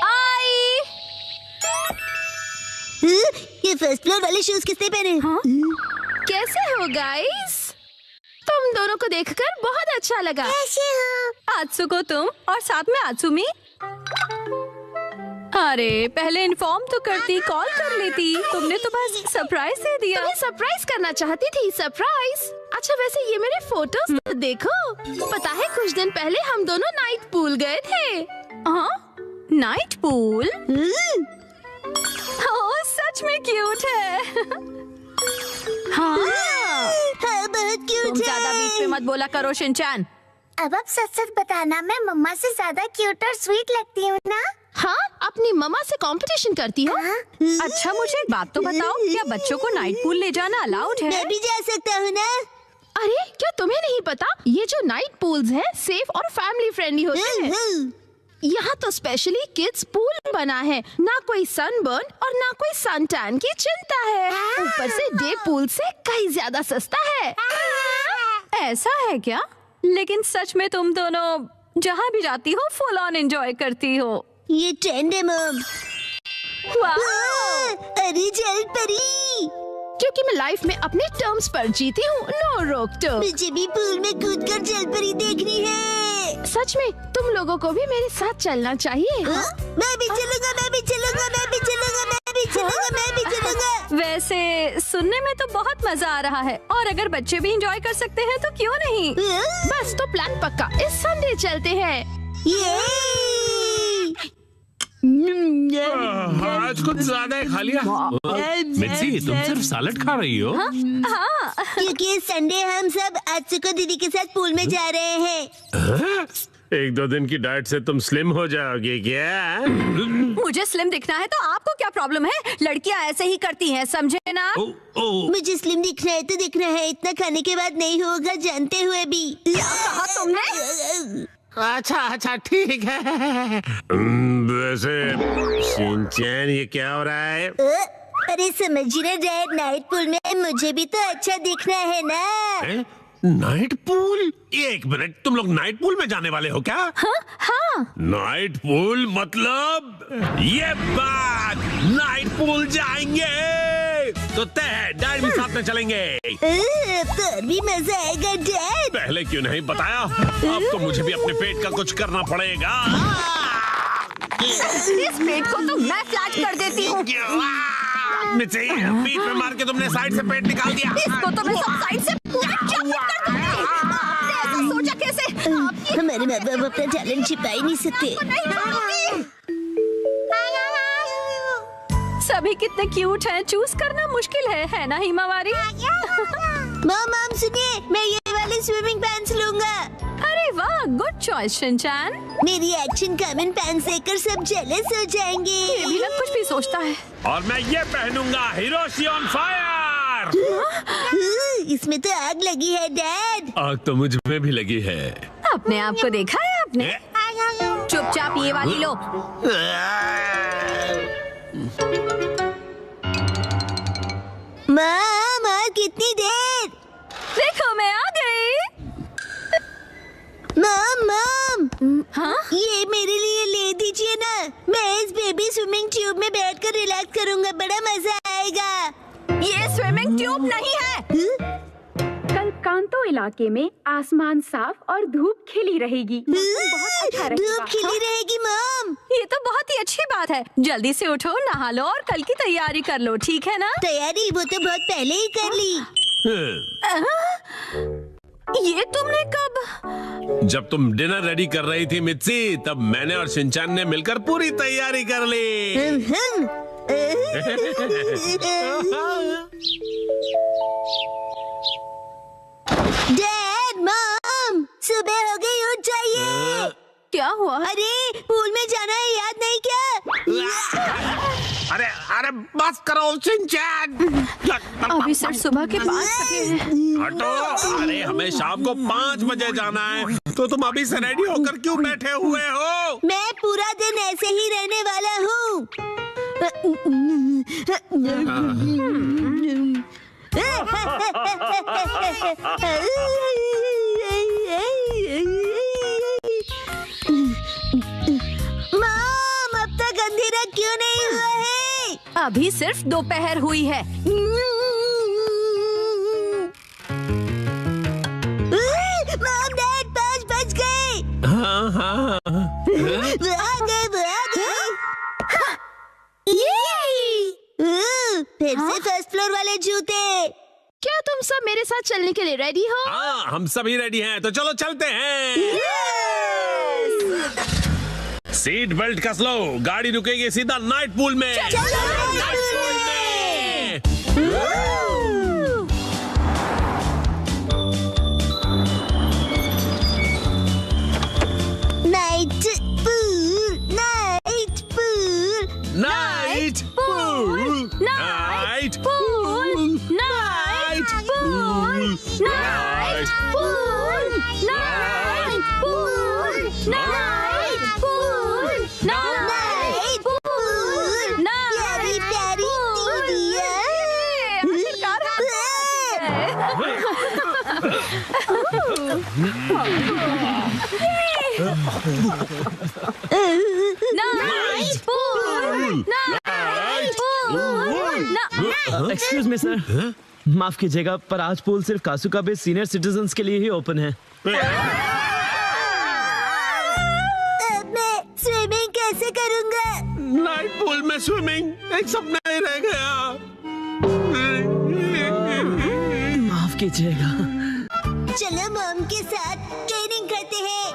आई। ये first floor वाले shoes किसने पहने? हाँ? कैसे हो गाइस? तुम दोनों को देखकर बहुत अच्छा लगा। कैसे हो? आत्सुको तुम और साथ में आत्सुमी। अरे पहले इन्फॉर्म तो करती, कॉल कर लेती। तुमने तो बस सरप्राइज दे दिया। तुम्हें सरप्राइज करना चाहती थी। सरप्राइज? अच्छा वैसे ये मेरे फोटोज तो देखो। पता है कुछ दिन पहले हम दोनों नाइट पूल गए थे। हाँ, नाइट पूल? ओह सच में क्यूट है। हाँ, हाँ बहुत क्यूट तुम ज्यादा बीच में मत बोला करो शिनचैन। अब आप सच सच बताना, मैं मम्मा से ज्यादा क्यूट और स्वीट लगती हूँ ना? हाँ, अपनी मम्मा से कंपटीशन करती हो? अच्छा मुझे एक बात तो बताओ, क्या बच्चों को नाइट पूल ले जाना अलाउड है? मैं भी जा सकता हूँ ना? अरे क्या तुम्हें नहीं पता, ये जो नाइट पूल्स है सेफ और फैमिली फ्रेंडली होते हैं। यहाँ तो स्पेशली किड्स पूल बना है, ना कोई सनबर्न और ना कोई सन टैन की चिंता है। ऊपर से डे पूल से कहीं ज्यादा सस्ता है। ऐसा है क्या? लेकिन सच में तुम दोनों जहाँ भी जाती हो फुल ऑन एंजॉय करती हो। ये ट्रेंड है मम। अरे जल परी, क्योंकि मैं लाइफ में अपने टर्म्स पर जीती हूँ, नो रोक टोक। मुझे भी पूल में कूदकर जल परी देखनी है। सच में तुम लोगों को भी मेरे साथ चलना चाहिए। मैं भी चलूंगा, मैं भी चलूंगा, मैं भी चलूंगा, मैं भी चलूंगा, मैं भी चलूंगा। वैसे सुनने में तो बहुत मजा आ रहा है, और अगर बच्चे भी एंजॉय कर सकते हैं तो क्यों नहीं। बस तो प्लान पक्का, इस संडे चलते हैं। आज कुछ ज्यादा खा लिया। मिर्ची तुम सिर्फ सैलेड खा रही हो? हाँ। क्योंकि संडे हम सब आत्सुको दीदी के साथ पूल में जा रहे हैं। एक दो दिन की डाइट से तुम स्लिम हो जाओगे क्या? मुझे स्लिम दिखना है तो आपको क्या प्रॉब्लम है? लड़कियां ऐसे ही करती हैं, समझे ना? मुझे स्लिम दिखना है तो दिखना है, इतना खाने के बाद नहीं होगा जानते हुए भी। क्या कहा तुमने? अच्छा ठीक है। वैसे शिनचैन ये क्या हो रहा है? अरे समझिए ना डैड, नाइट पूल में मुझे भी तो अच्छा दिखना है ना। Night pool? एक मिनट, तुम लोग नाइट पूल में जाने वाले हो क्या? हाँ। नाइट पूल मतलब ये बात, नाइट पूल जाएंगे तो तय, डैड भी साथ में चलेंगे। तो भी मजा आएगा डैड। पहले क्यों नहीं बताया? अब तो मुझे भी अपने पेट का कुछ करना पड़ेगा। इस पेट को तो मैं फ्लैट कर देती हूँ। मिर्ची, पीठ पे मार के तुमने साइड से पेट निकाल दिया। इसको तो मैं सब साइड से कर दूंगी। आपने ऐसा सोचा कैसे? हमारे माँ बाप अपना टैलेंट छिपा ही नहीं सकते। सभी कितने क्यूट हैं, चूज करना मुश्किल है ना हिमावारी? मॉम सुनिए, मैं ये वाले स्विमिंग पैंट्स लूंगा। अरे वाह, गुड चॉइस शिनचैन। मेरी एक्शन कॉमन पैंट्स देखकर सब जेलस हो जाएंगे। ये भी ना कुछ भी सोचता है। और मैं ये पहनूंगा, हिरोशी ऑन फायर। इसमें तो आग लगी है डैड। आग तो मुझ में भी लगी है। अपने आप को देखा है आपने? चुपचाप ये वाली लो। माँ कितनी देर? देखो मैं आ गई। मॉम हाँ? ये मेरे लिए ले दीजिए ना। मैं इस बेबी स्विमिंग ट्यूब में बैठकर रिलैक्स करूंगा, बड़ा मजा आएगा। ये स्विमिंग ट्यूब नहीं है। कल कांतो इलाके में आसमान साफ और धूप खिली रहेगी। बहुत अच्छा रहेगा। धूप खिली रहेगी मॉम। ये तो बहुत ही अच्छी बात है। जल्दी से उठो, नहा लो और कल की तैयारी कर लो, ठीक है ना? तैयारी वो तो बहुत पहले ही कर ली। ये तुमने कब? जब तुम डिनर रेडी कर रही थी मिर्ची, तब मैंने और शिनचैन ने मिलकर पूरी तैयारी कर ली। डैड मॉम सुबह हो गई, उठ जाइए। क्या हुआ? अरे पूल में जाना है, याद नहीं क्या? अरे बस करो शिनचैन। अभी सिर्फ सुबह के 5 बजे हैं। हटो। अरे हमें शाम को 5 बजे जाना है, तो तुम अभी से रेडी होकर क्यों बैठे हुए हो? मैं पूरा दिन ऐसे ही रहने वाला हूँ। अभी सिर्फ दोपहर हुई है। मॉम डैड 5 बज गए। हाँ हाँ वो आ गए। फिर से फर्स्ट फ्लोर वाले जूते। क्या तुम सब मेरे साथ चलने के लिए रेडी हो? हाँ, हम सभी रेडी हैं, तो चलो चलते हैं। सीट बेल्ट कस लो, गाड़ी रुकेगी सीधा नाइट पूल में। नाइट पूल में। Night pool, night pool, night pool, night pool, night pool, night pool, night pool, night pool, night pool. प्यारी प्यारी दीदियाँ। Night pool, night pool. Excuse me sir, माफ कीजिएगा पर आज पूल सिर्फ कासुका बे सीनियर सिटीजन्स के लिए ही ओपन है। अब मैं स्विमिंग कैसे करूँगा? नाइट पूल में स्विमिंग एक सपना ही रह गया। माफ कीजिएगा। चलो मॉम के साथ ट्रेनिंग करते हैं।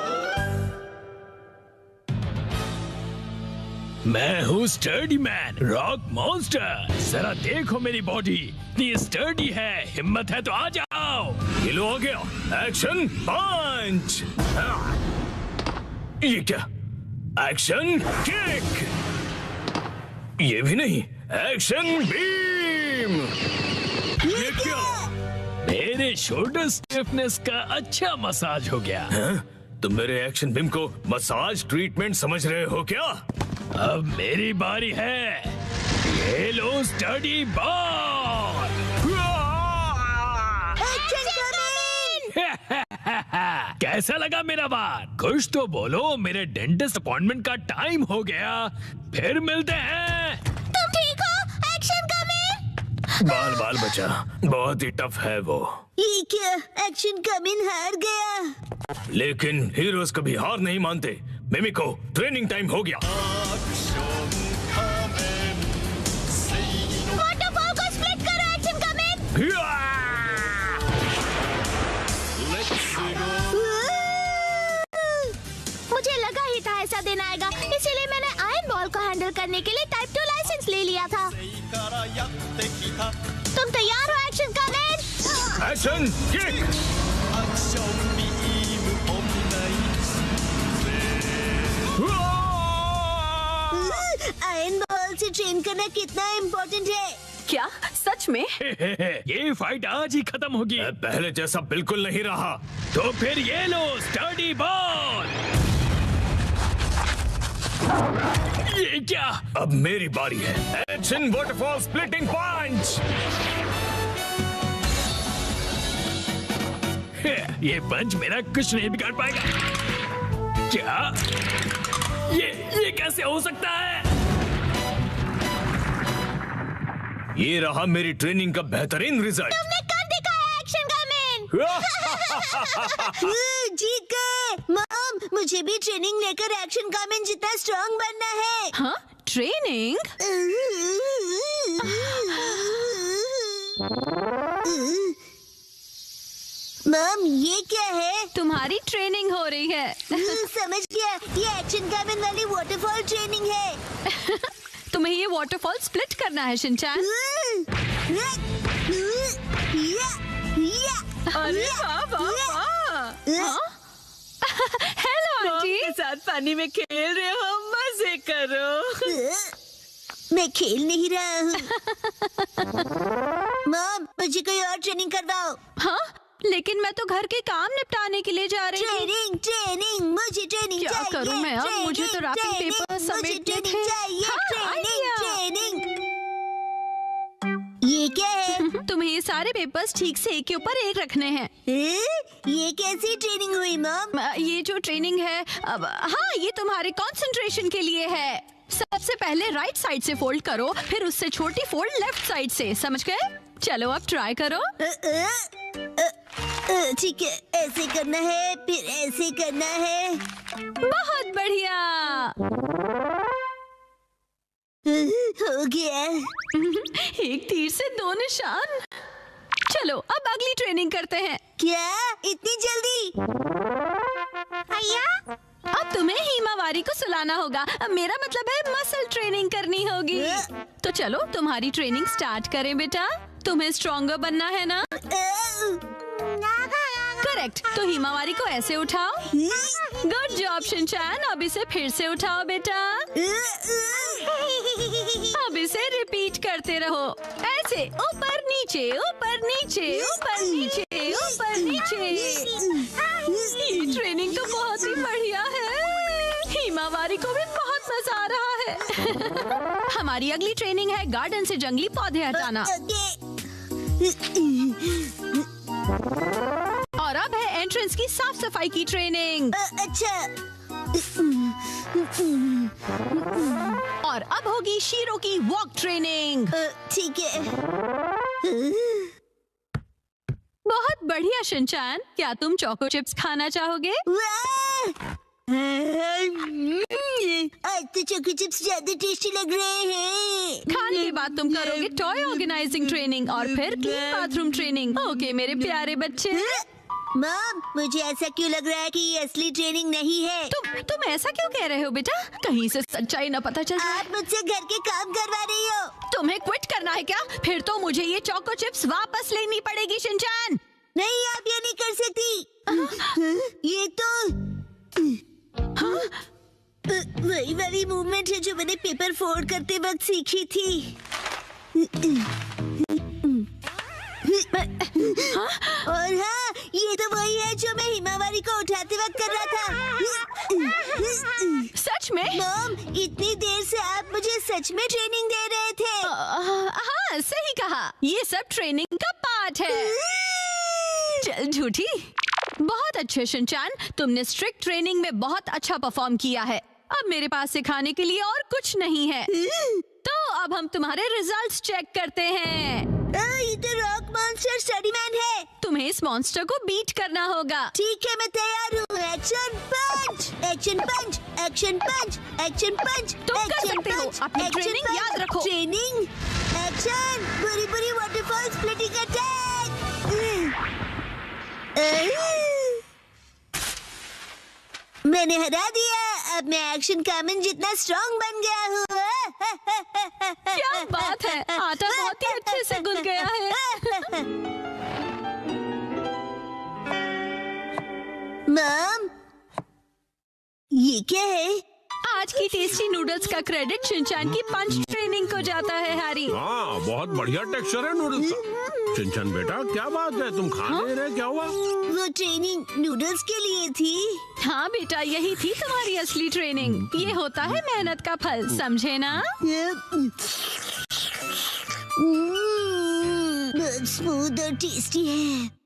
मैं हूँ स्टर्डी मैन, रॉक मॉन्स्टर। जरा देखो मेरी बॉडी इतनी स्टर्डी है, हिम्मत है तो आ जाओ। ये लो, आ गया। एक्शन पंच। ये क्या? Action kick. ये भी नहीं। Action beam. ये क्या? मेरे शोल्डर स्टिफनेस का अच्छा मसाज हो गया। तुम मेरे एक्शन बीम को मसाज ट्रीटमेंट समझ रहे हो क्या? अब मेरी बारी है। ये लो स्टडी बॉल। कैसा लगा मेरा बार? कुछ तो बोलो, मेरे डेंटिस्ट अपॉइंटमेंट का टाइम हो गया। फिर मिलते हैं। तुम ठीक हो? Action coming. बाल बाल बचा, बहुत ही टफ है वो। ये क्या? एक्शन कमिंग हार गया। लेकिन हीरोज कभी हार नहीं मानते। मिमिको, ट्रेनिंग टाइम हो गया। वाटरफॉल को स्प्लिट करो। Action coming. मुझे लगा ही था ऐसा दिन आएगा, इसीलिए मैंने आयरन बॉल को हैंडल करने के लिए टाइप 2 लाइसेंस ले लिया था। तुम तैयार हो? Action coming. Action kick. Iron ball से ट्रेन करना कितना इम्पोर्टेंट है? क्या सच में? ये फाइट आज ही खत्म होगी। पहले जैसा बिल्कुल नहीं रहा। तो फिर ये लो स्टडी बॉल। ये क्या? अब मेरी बारी है। एक्शन वाटरफॉल स्प्लिटिंग पंच। ये पंच मेरा कुछ नहीं बिगाड़ पाएगा। क्या? ये कैसे हो सकता है? ये रहा मेरी ट्रेनिंग का बेहतरीन रिजल्ट। तुमने कर दिखाया एक्शन कमिंग। जीत गए। मॉम, मुझे भी ट्रेनिंग लेकर एक्शन कमिंग जितना स्ट्रांग बनना है। हाँ, ट्रेनिंग? मॉम, ये क्या है? तुम्हारी ट्रेनिंग हो रही है। समझ गया, ये एक्शन कमिंग वाली वाटरफॉल ट्रेनिंग है। तुम्हें ये वाटरफॉल स्प्लिट करना है शिनचैन। अरे वाह वाह वाह। Hello aunty. के साथ पानी में खेल रहे हो, मजे करो। मैं खेल नहीं रहा हूँ। मॉम, मुझे कोई और ट्रेनिंग करवाओ। हाँ, लेकिन मैं तो घर के काम निपटाने के लिए जा रही हूँ। ट्रेनिंग, मुझे ट्रेनिंग क्या चाहिए। करूँ मैं अब? मुझे तो रैपिंग ट्रेनिंग, पेपर मुझे समेटने ट्रेनिंग थे। चाहिए। हाँ, आइडिया। ट्रेनिंग। ये क्या है? तुम्हें ये सारे पेपर्स ठीक से एक के ऊपर एक रखने हैं। ये कैसी ट्रेनिंग हुई मॉम? ये जो ट्रेनिंग है, अब हाँ, ये तुम्हारे कंसंट्रेशन के लिए है। सबसे पहले राइट साइड से फोल्ड करो, फिर उससे छोटी फोल्ड लेफ्ट साइड से, समझ गए? चलो अब ट्राई करो। ठीक है, ऐसे करना है, फिर ऐसे करना है। बहुत बढ़िया। हो गया। एक तीर से दो निशान। चलो अब अगली ट्रेनिंग करते हैं। क्या इतनी जल्दी? अब तुम्हें हिमावारी को सुलाना होगा। अब मेरा मतलब है मसल ट्रेनिंग करनी होगी। तो चलो तुम्हारी ट्रेनिंग स्टार्ट करें बेटा। तुम्हें स्ट्रॉन्गर बनना है ना? करेक्ट। तो हिमावारी को ऐसे उठाओ। Good job Shinchan. अब इसे फिर से उठाओ बेटा। अब इसे रिपीट करते रहो, ऐसे ऊपर नीचे ऊपर नीचे ऊपर नीचे ऊपर नीचे। ये ट्रेनिंग तो बहुत ही बढ़िया है। हिमावारी को भी बहुत मजा आ रहा है। हमारी अगली ट्रेनिंग है गार्डन से जंगली पौधे हटाना। और अब है एंट्रेंस की साफ सफाई की ट्रेनिंग। अच्छा। और अब होगी शीरो की वॉक ट्रेनिंग। ठीक है। बहुत बढ़िया शिनचैन। क्या तुम चोको चिप्स खाना चाहोगे? आज तो चोको चिप्स ज्यादा टेस्टी लग रहे हैं। खाने के बाद तुम करोगे टॉय ऑर्गेनाइजिंग ट्रेनिंग और फिर क्लीन बाथरूम ट्रेनिंग। ओके मेरे प्यारे बच्चे। मॉम, मुझे ऐसा क्यों लग रहा है कि ये असली ट्रेनिंग नहीं है? तुम ऐसा क्यों कह रहे हो बेटा? कहीं से सच्चाई न पता चल जाए। आप मुझसे घर के काम करवा रही हो। तुम्हें क्विट करना है क्या? फिर तो मुझे ये चोको चिप्स वापस लेनी पड़ेगी शिनचैन। नहीं, आप ये नहीं कर सकती। ये तो वही वाली मूवमेंट है जो मैंने पेपर फोल्ड करते वक्त सीखी थी। और हाँ, ये तो वही है जो मैं हिमावारी को उठाते वक्त कर रहा था। सच में? मॉम, इतनी देर से आप मुझे सच में ट्रेनिंग दे रहे थे। हाँ सही कहा। ये सब ट्रेनिंग का पार्ट है। चल झूठी। बहुत अच्छे शिनचैन, तुमने स्ट्रिक्ट ट्रेनिंग में बहुत अच्छा परफॉर्म किया है। अब मेरे पास सिखाने के लिए और कुछ नहीं है। तो अब हम तुम्हारे रिजल्ट्स चेक करते हैं। ये तो रॉक मॉन्स्टर स्टडीमैन है। तुम्हें इस मॉन्स्टर को बीट करना होगा। ठीक है, मैं तैयार हूँ। एक्शन पंच, एक्शन पंच, एक्शन पंच, एक्शन पंच। तुम कर सकते हो। अपनी ट्रेनिंग याद रखो। ट्रेनिंग, एक्शन, बुरी बुरी वाटरफॉल स्प्लिटिंग अटैक। मैंने हरा दिया। अब मैं एक्शन कामन जितना स्ट्रॉन्ग बन गया हूँ। क्या बात है, आटा बहुत ही अच्छे से गुल गया है। मॉम, ये क्या है? आज की टेस्टी नूडल्स का क्रेडिट शिनचैन की पंच ट्रेनिंग को जाता है हैरी। हाँ, बहुत बढ़िया टेक्सचर है नूडल्स का। शिनचैन बेटा, क्या बात है, तुम खा नहीं रहे? क्या हुआ? वो ट्रेनिंग नूडल्स के लिए थी। हाँ बेटा, यही थी तुम्हारी असली ट्रेनिंग। ये होता है मेहनत का फल, समझे ना? बहुत स्मूथ और टेस्टी है।